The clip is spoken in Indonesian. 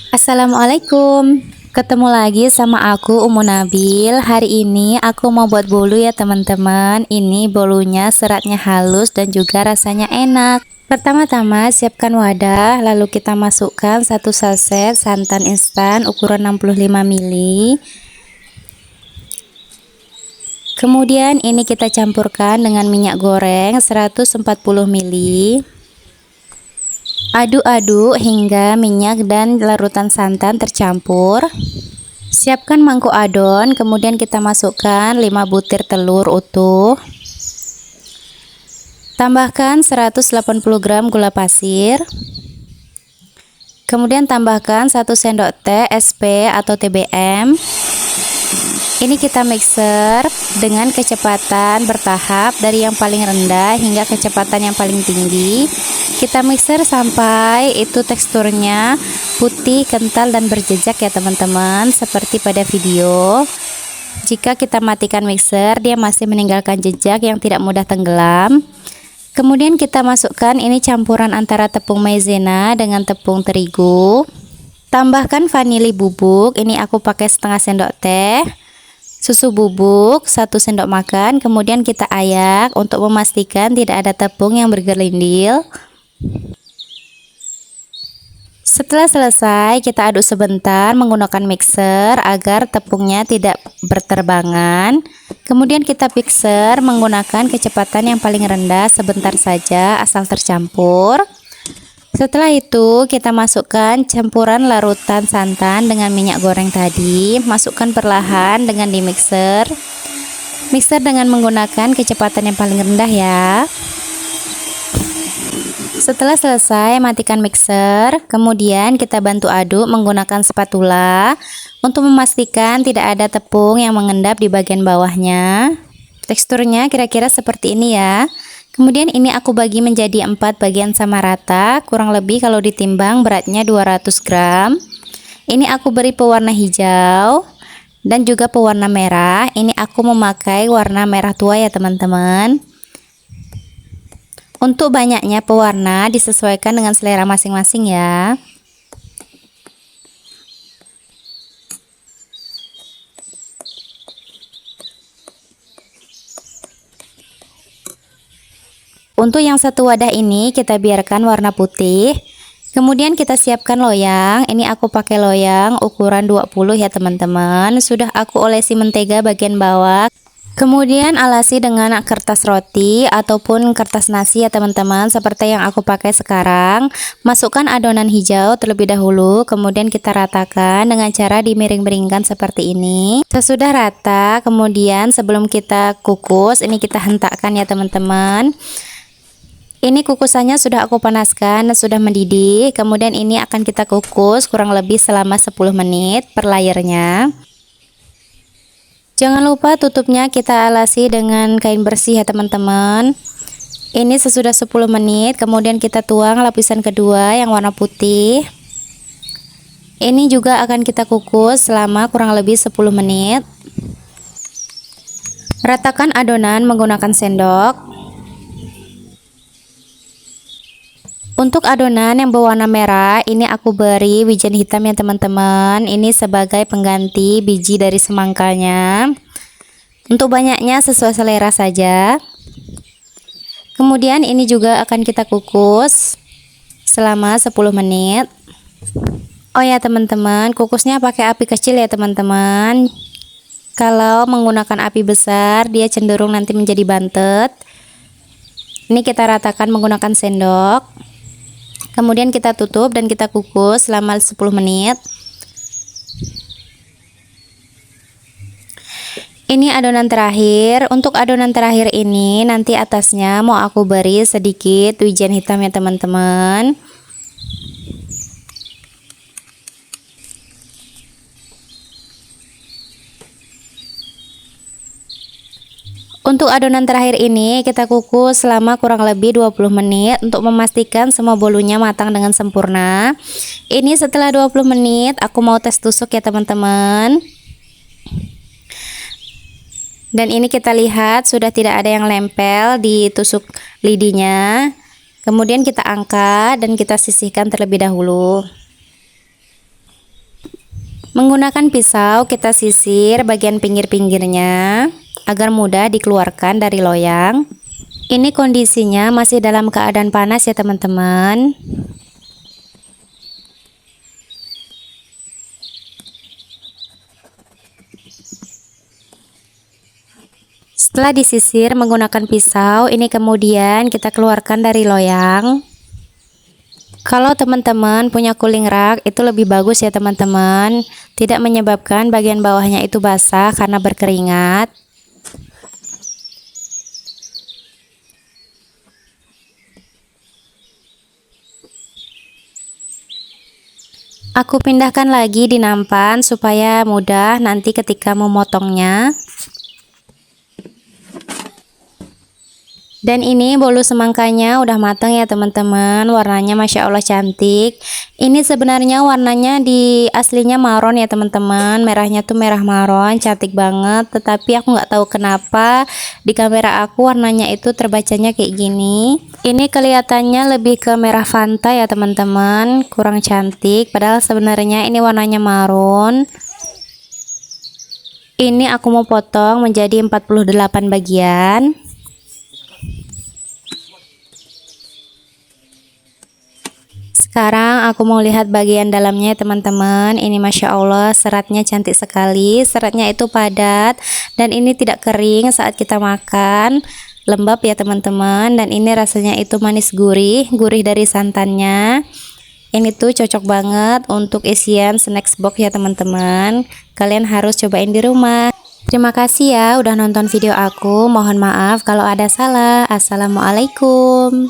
Assalamualaikum. Ketemu lagi sama aku Umu Nabil. Hari ini aku mau buat bolu ya teman-teman. Ini bolunya seratnya halus dan juga rasanya enak. Pertama-tama siapkan wadah, lalu kita masukkan 1 saset santan instan ukuran 65 ml. Kemudian ini kita campurkan dengan minyak goreng 140 ml. Aduk-aduk hingga minyak dan larutan santan tercampur. Siapkan mangkuk adon, kemudian kita masukkan 5 butir telur utuh. Tambahkan 180 gram gula pasir. Kemudian tambahkan 1 sendok teh SP atau TBM. Ini kita mixer dengan kecepatan bertahap dari yang paling rendah hingga kecepatan yang paling tinggi. Kita mixer sampai itu teksturnya putih, kental, dan berjejak ya teman-teman, seperti pada video. Jika kita matikan mixer, dia masih meninggalkan jejak yang tidak mudah tenggelam. Kemudian kita masukkan ini campuran antara tepung maizena dengan tepung terigu. Tambahkan vanili bubuk, ini aku pakai setengah sendok teh. Susu bubuk 1 sendok makan. Kemudian kita ayak untuk memastikan tidak ada tepung yang bergelindil. Setelah selesai, kita aduk sebentar menggunakan mixer agar tepungnya tidak berterbangan. Kemudian kita mixer menggunakan kecepatan yang paling rendah sebentar saja asal tercampur. Setelah itu kita masukkan campuran larutan santan dengan minyak goreng tadi. Masukkan perlahan dengan di mixer. Mixer dengan menggunakan kecepatan yang paling rendah ya. Setelah selesai, matikan mixer. Kemudian kita bantu aduk menggunakan spatula untuk memastikan tidak ada tepung yang mengendap di bagian bawahnya. Teksturnya kira-kira seperti ini ya. Kemudian ini aku bagi menjadi 4 bagian sama rata, kurang lebih kalau ditimbang beratnya 200 gram. Ini aku beri pewarna hijau dan juga pewarna merah. Ini aku memakai warna merah tua ya teman-teman. Untuk banyaknya pewarna disesuaikan dengan selera masing-masing ya. Untuk yang satu wadah ini kita biarkan warna putih. Kemudian kita siapkan loyang. Ini aku pakai loyang ukuran 20 ya teman-teman. Sudah aku olesi mentega bagian bawah. Kemudian alasi dengan kertas roti ataupun kertas nasi ya teman-teman, seperti yang aku pakai sekarang. Masukkan adonan hijau terlebih dahulu, kemudian kita ratakan dengan cara dimiring-miringkan seperti ini. Sesudah rata, kemudian sebelum kita kukus, ini kita hentakkan ya teman-teman. Ini kukusannya sudah aku panaskan dan sudah mendidih. Kemudian ini akan kita kukus kurang lebih selama 10 menit per layernya. Jangan lupa tutupnya kita alasi dengan kain bersih ya teman-teman. Ini sesudah 10 menit, kemudian kita tuang lapisan kedua yang warna putih. Ini juga akan kita kukus selama kurang lebih 10 menit. Ratakan adonan menggunakan sendok. Untuk adonan yang berwarna merah, ini aku beri wijen hitam ya teman-teman. Ini sebagai pengganti biji dari semangkanya. Untuk banyaknya sesuai selera saja. Kemudian ini juga akan kita kukus selama 10 menit. Oh ya teman-teman, kukusnya pakai api kecil ya teman-teman. Kalau menggunakan api besar, dia cenderung nanti menjadi bantet. Ini kita ratakan menggunakan sendok. Kemudian kita tutup dan kita kukus selama 10 menit. Ini adonan terakhir. Untuk adonan terakhir ini nanti atasnya mau aku beri sedikit wijen hitam ya teman-teman. Untuk adonan terakhir ini kita kukus selama kurang lebih 20 menit untuk memastikan semua bolunya matang dengan sempurna. Ini setelah 20 menit aku mau tes tusuk ya teman-teman. Dan ini kita lihat sudah tidak ada yang nempel di tusuk lidinya. Kemudian kita angkat dan kita sisihkan terlebih dahulu. Menggunakan pisau kita sisir bagian pinggir-pinggirnya agar mudah dikeluarkan dari loyang. Ini kondisinya masih dalam keadaan panas ya teman-teman. Setelah disisir menggunakan pisau, ini kemudian kita keluarkan dari loyang. Kalau teman-teman punya cooling rack itu lebih bagus ya teman-teman, tidak menyebabkan bagian bawahnya itu basah karena berkeringat. Aku pindahkan lagi di nampan supaya mudah nanti ketika memotongnya. Dan ini bolu semangkanya udah matang ya teman-teman, warnanya Masya Allah cantik. Ini sebenarnya warnanya di aslinya marron ya teman-teman, merahnya tuh merah marron, cantik banget. Tetapi aku nggak tahu kenapa di kamera aku warnanya itu terbacanya kayak gini. Ini kelihatannya lebih ke merah Fanta ya teman-teman, kurang cantik. Padahal sebenarnya ini warnanya marron. Ini aku mau potong menjadi 48 bagian. Sekarang aku mau lihat bagian dalamnya teman-teman. Ini Masya Allah seratnya cantik sekali, seratnya itu padat dan ini tidak kering saat kita makan, lembab ya teman-teman. Dan ini rasanya itu manis gurih, gurih dari santannya. Ini tuh cocok banget untuk isian snack box ya teman-teman. Kalian harus cobain di rumah. Terima kasih ya udah nonton video aku, mohon maaf kalau ada salah. Assalamualaikum.